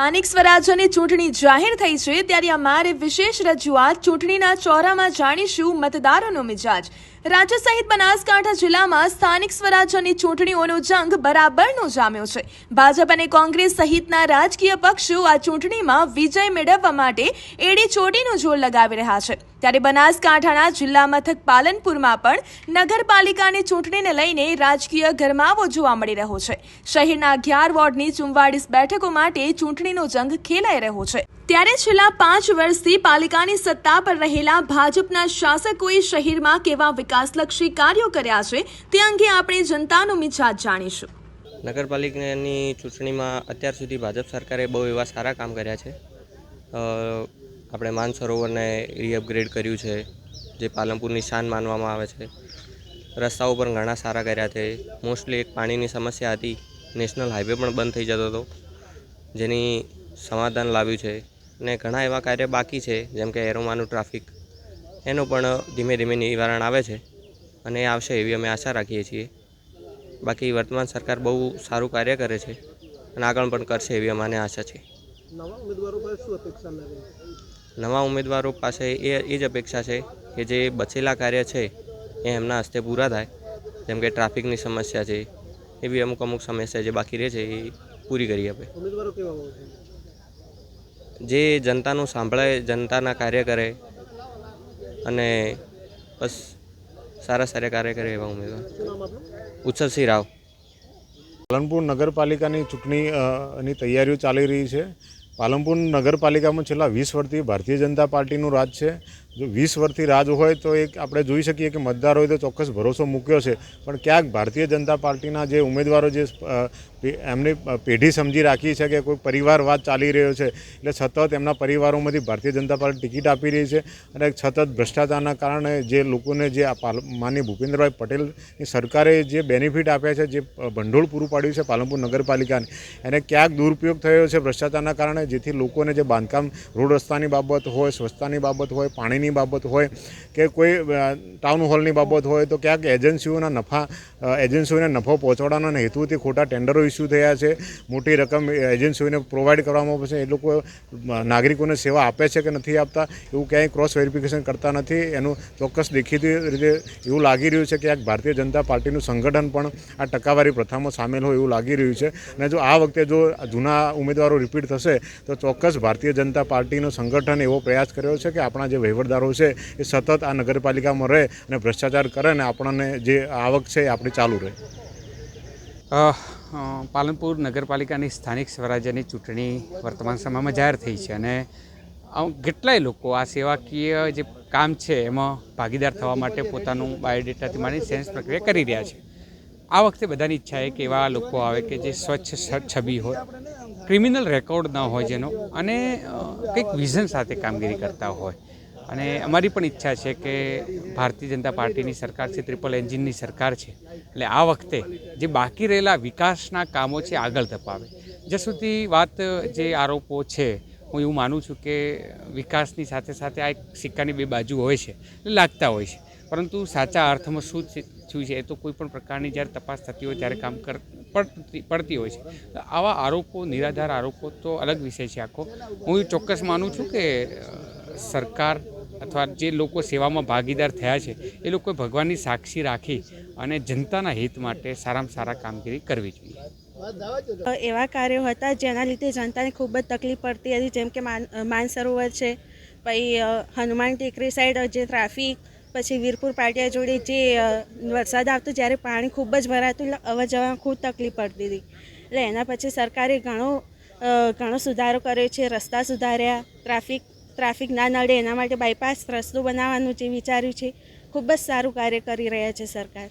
સ્થાનિક સ્વરાજ્યની ચૂંટણી જાહેર થઈ છે ત્યારે અમારે વિશેષ રજૂઆત ચૂંટણીના ચોરામાં જાણીશું મતદારોનો મિજાજ। રાજ્ય સહિત બનાસકાંઠા જિલ્લામાં સ્થાનિક સ્વરાજ્યની ચૂંટણીઓનો જંગ બરાબરનો જામ્યો છે। ભાજપ અને કોંગ્રેસ સહિતના રાજકીય પક્ષો આ ચૂંટણીમાં વિજય મેળવવા માટે એડી ચોટીનું જોર લગાવી રહ્યા છે। ત્યારે બનાસકાંઠાના જિલ્લા મથક પાલનપુરમાં પણ નગરપાલિકાની ચૂંટણીને લઈને રાજકીય ગરમાવો જોવા મળી રહ્યો છે। શહેરના 11 વોર્ડની 44 બેઠકો માટે ચૂંટણીનો જંગ ખેલાઈ રહ્યો છે। ત્યારે છેલ્લા 5 વર્ષથી પાલિકાની સત્તા પર રહેલા ભાજપના શાસકોએ શહેરમાં કેવા વિકાસલક્ષી કાર્યો કર્યા છે તે અંગે આપણે જનતાનો મિજાજ જાણીશું। નગરપાલિકાની ચૂંટણીમાં અત્યાર સુધી ભાજપ સરકારે બહુ એવા સારા કામ કર્યા છે। આપણે માનસરોવરને રીઅપગ્રેડ કર્યું છે, જે પાલનપુરની શાન માનવામાં આવે છે। રસ્તાઓ પણ ઘણા સારા કર્યા છે। મોસ્ટલી એક પાણીની સમસ્યા હતી, નેશનલ હાઈવે પણ બંધ થઈ જતો હતો, જેની સમાધાન લાવ્યું છે। ને ઘણા એવા કાર્ય બાકી છે, જેમ કે એરોમાનું ટ્રાફિક, એનું પણ ધીમે ધીમે નિવારણ આવે છે અને આવશે એવી અમે આશા રાખીએ છીએ। બાકી વર્તમાન સરકાર બહુ સારું કાર્ય કરે છે અને આગળ પણ કરશે એવી અમને આશા છે। નવા ઉમેદવારો પાસે એ જ અપેક્ષા છે કે જે બચેલા કાર્ય છે એ એમના હસ્તે પૂરા થાય, જેમ કે ટ્રાફિકની સમસ્યા છે, એવી અમુક સમસ્યા જે બાકી રહે છે એ પૂરી કરી આપે। જે જનતાનું સાંભળે, જનતાના કાર્ય કરે અને બસ સારા કાર્ય કરે એવા ઉમેદવાર। ઉચ્છલસિંહ રાવ। પાલનપુર નગરપાલિકાની ચૂંટણીની તૈયારીઓ ચાલી રહી છે। પાલનપુર નગરપાલિકામાં છેલ્લા 20 વર્ષથી ભારતીય જનતા પાર્ટીનું રાજ છે। જો 20 વર્ષથી રાજ હોય તો એક આપણે જોઈ શકીએ કે મતદારોએ તો ચોક્કસ ભરોસો મૂક્યો છે, પણ ક્યાંક ભારતીય જનતા પાર્ટીના જે ઉમેદવારો જે એમની પેઢી સમજી રાખી છે કે કોઈ પરિવારવાદ ચાલી રહ્યો છે, એટલે સતત એમના પરિવારોમાંથી ભારતીય જનતા પાર્ટી ટિકિટ આપી રહી છે અને સતત ભ્રષ્ટાચારના કારણે જે લોકોને જે માનનીય ભૂપેન્દ્રભાઈ પટેલની સરકારે જે બેનિફિટ આપ્યા છે, જે ભંડોળ પૂરું પાડ્યું છે પાલનપુર નગરપાલિકાને, એને ક્યાંક દુરુપયોગ થયો છે ભ્રષ્ટાચારના કારણે, જેથી લોકોને જે બાંધકામ રોડ રસ્તાની બાબત હોય, સ્વચ્છતાની બાબત હોય, પાણીની બાબત હોય કે કોઈ ટાઉન હોલની બાબત હોય, તો ક્યાંક એજન્સીઓને નફો પહોંચાડવાના હેતુથી ખોટા ટેન્ડરો ઇસ્યુ થયા છે। મોટી રકમ એજન્સીઓને પ્રોવાઈડ કરવામાં આવે છે, એ લોકો નાગરિકોને સેવા આપે છે કે નથી આપતા એવું ક્યાંય ક્રોસ વેરિફિકેશન કરતા નથી। એનું ચોક્કસ દેખીતી રીતે એવું લાગી રહ્યું છે કે આ ભારતીય જનતા પાર્ટીનું સંગઠન પણ આ ટકાવારી પ્રથામાં સામેલ હોય એવું લાગી રહ્યું છે। અને જો આ વખતે જો જૂના ઉમેદવારો રિપીટ થશે તો ચોક્કસ ભારતીય જનતા પાર્ટીનું સંગઠન એવો પ્રયાસ કર્યો છે કે આપણા જે વહીવટદારો છે એ સતત આ નગરપાલિકામાં રહે અને ભ્રષ્ટાચાર કરે અને આપણને જે આવક છે એ આપણી ચાલુ રહે। પાલનપુર નગરપાલિકાની સ્થાનિક સ્વરાજ્યની ચૂંટણી વર્તમાન સમયમાં જાહેર થઈ છે અને કેટલાય લોકો આ સેવાકીય જે કામ છે એમાં ભાગીદાર થવા માટે પોતાનું બાયોડેટાથી માંડી સેન્સ પ્રક્રિયા કરી રહ્યા છે। આ વખતે બધાની ઈચ્છા છે કે એવા લોકો આવે કે જે સ્વચ્છ છબી હોય, ક્રિમિનલ રેકોર્ડ ન હોય જેનો, અને કંઈક વિઝન સાથે કામગીરી કરતા હોય। અને અમારી પણ ઈચ્છા છે કે ભારતીય જનતા પાર્ટીની સરકાર છે, ટ્રિપલ એન્જિનની સરકાર છે, એટલે આ વખતે જે બાકી રહેલા વિકાસના કામો છે આગળ ધપાવે। જ્યાં સુધી વાત જે આરોપો છે, હું એવું માનું છું કે વિકાસની સાથે સાથે આ એક સિક્કાની બે બાજુ હોય છે, એટલે લાગતા હોય છે, પરંતુ સાચા અર્થમાં શું છે એ તો કોઈ પણ પ્રકારની જ્યારે તપાસ થતી હોય ત્યારે કામ પડતી હોય છે। આવા આરોપો, નિરાધાર આરોપો તો અલગ વિષય છે આખો। હું ચોક્કસ માનું છું કે સરકાર અથવા જે લોકો સેવામાં ભાગીદાર થયા છે એ લોકોએ ભગવાનની સાક્ષી રાખી અને જનતાના હિત માટે સારામાં સારા કામગીરી કરવી જોઈએ। એવા કાર્યો હતા જેના લીધે જનતાને ખૂબ જ તકલીફ પડતી હતી, જેમ કે માનસરોવર છે, પછી હનુમાન ટેકરી સાઈડ જે ટ્રાફિક, પછી વીરપુર પાટિયા જોડે જે વરસાદ આવતો જ્યારે પાણી ખૂબ જ ભરાતું, એટલે અવર જવામાં ખૂબ તકલીફ પડતી હતી। એટલે એના પછી સરકારે ઘણો સુધારો કર્યો છે, રસ્તા સુધાર્યા, ટ્રાફિક ના નડે એના માટે બાયપાસ રસ્તો બનાવવાનું જે વિચાર્યું છે, ખૂબ જ સારું કાર્ય કરી રહ્યા છે સરકાર।